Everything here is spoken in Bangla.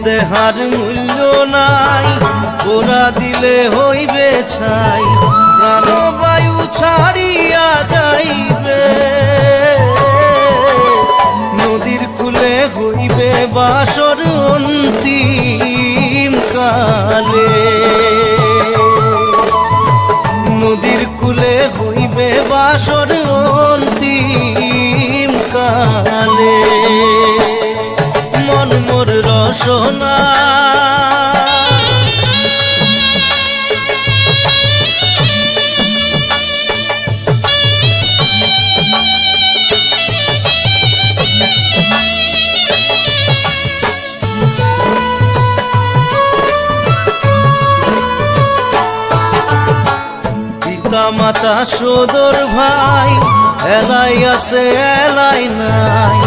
দেহার মূল্য নাই, ওরা দিলে হইবে ছাই, প্রাণবায়ু ছাড়িয়া যাইবে। নদীর কূলে হইবে বাসর অন্তিম কালে, নদীর কূলে হইবে বাসর অন্তিম কালে। মন মোর রসনা মাতা সদর ভাই, এলাই আছে এলাই নাই,